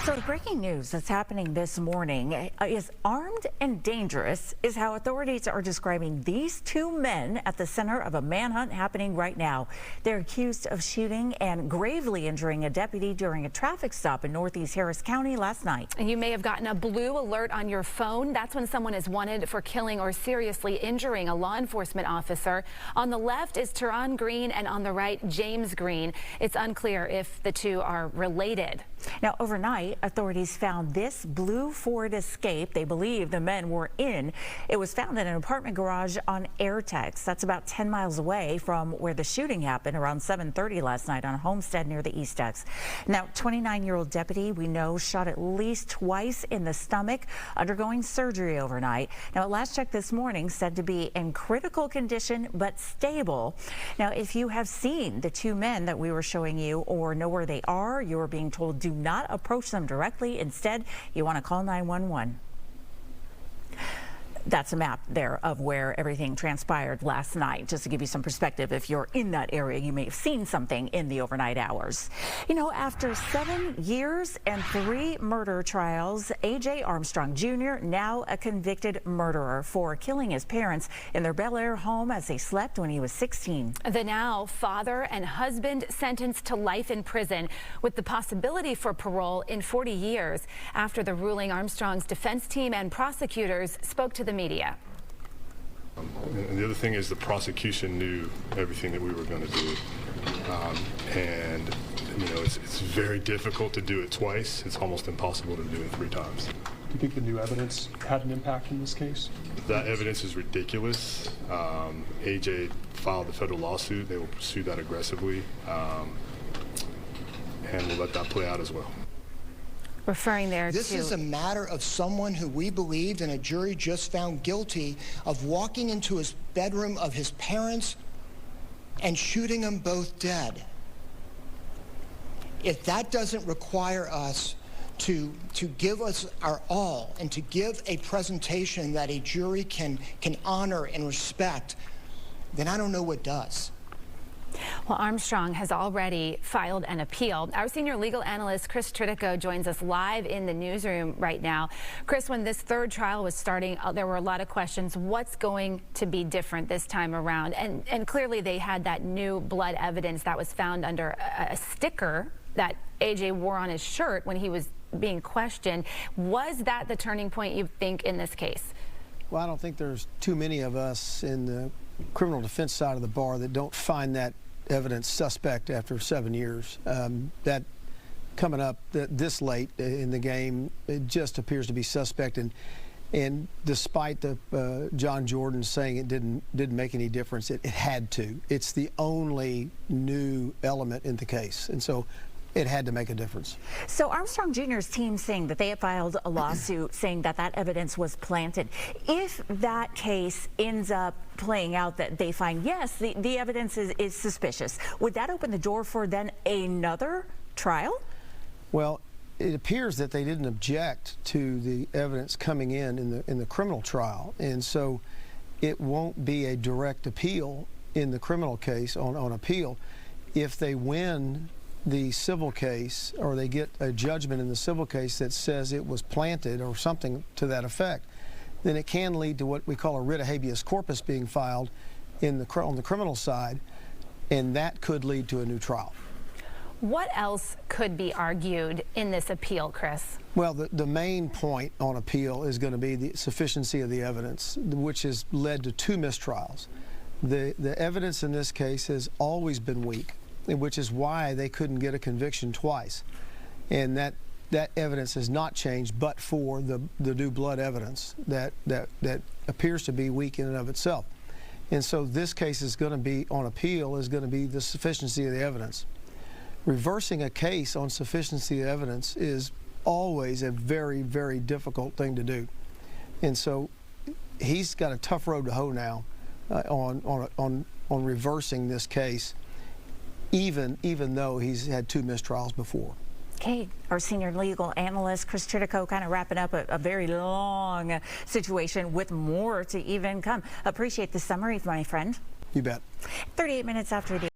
So the breaking news that's happening this morning is armed and dangerous is how authorities are describing these two men at the center of a manhunt happening right now. They're accused of shooting and gravely injuring a deputy during a traffic stop in Northeast Harris County last night. You may have gotten a blue alert on your phone. That's when someone is wanted for killing or seriously injuring a law enforcement officer. On the left is Teron Green and on the right, James Green. It's unclear if the two are related. Now, overnight, authorities found this blue Ford Escape they believe the men were in. It was found in an apartment garage on Airtex. That's about 10 miles away from where the shooting happened around 7:30 last night on Homestead near the Eastex. Now, 29-year-old deputy we know shot at least twice in the stomach, undergoing surgery overnight. Now, at last check this morning, said to be in critical condition but stable. Now, if you have seen the two men that we were showing you or know where they are, you are being told do not approach them directly. Instead, you want to call 911. That's a map there of where everything transpired last night, just to give you some perspective. If you're in that area, you may have seen something in the overnight hours. You know, after 7 years and 3 murder trials, AJ Armstrong Jr., now a convicted murderer for killing his parents in their Bel Air home as they slept when he was 16. The now father and husband sentenced to life in prison with the possibility for parole in 40 years. After the ruling, Armstrong's defense team and prosecutors spoke to the media. And the other thing is the prosecution knew everything that we were going to do. And, you know, it's very difficult to do it twice. It's almost impossible to do it 3 times. Do you think the new evidence had an impact in this case? That evidence is ridiculous. AJ filed the federal lawsuit. They will pursue that aggressively. And we'll let that play out as well. Referring there This is a matter of someone who we believed and a jury just found guilty of walking into his bedroom of his parents and shooting them both dead. If that doesn't require us to give us our all and to give a presentation that a jury can honor and respect, then I don't know what does. Well, Armstrong has already filed an appeal. Our senior legal analyst, Chris Tritico, joins us live in the newsroom right now. Chris, when this third trial was starting, there were a lot of questions. What's going to be different this time around? And clearly they had that new blood evidence that was found under a sticker that AJ wore on his shirt when he was being questioned. Was that the turning point, you think, in this case? Well, I don't think there's too many of us in the criminal defense side of the bar that don't find that evidence suspect after 7 years. That coming up this late in the game, it just appears to be suspect. And despite the John Jordan saying it didn't make any difference, it had to. It's the only new element in the case, and so it had to make a difference. So Armstrong Jr.'s team saying that they had filed a lawsuit saying that that evidence was planted. If that case ends up playing out that they find, yes, the evidence is suspicious, would that open the door for then another trial? Well, it appears that they didn't object to the evidence coming in the criminal trial, and so it won't be a direct appeal in the criminal case on appeal. If they win the civil case, or they get a judgment in the civil case that says it was planted or something to that effect, then it can lead to what we call a writ of habeas corpus being filed on the criminal side, and that could lead to a new trial. What else could be argued in this appeal, Chris? Well, the main point on appeal is going to be the sufficiency of the evidence, which has led to 2 mistrials. The evidence in this case has always been weak, which is why they couldn't get a conviction twice. And that evidence has not changed but for the new blood evidence that appears to be weak in and of itself. And so this case is going to be, on appeal, is going to be the sufficiency of the evidence. Reversing a case on sufficiency of evidence is always a very, very difficult thing to do. And so he's got a tough road to hoe now on reversing this case, even though he's had 2 mistrials before. Okay, our senior legal analyst, Chris Tritico, kind of wrapping up a very long situation with more to even come. Appreciate the summary, my friend. You bet. 38 minutes after the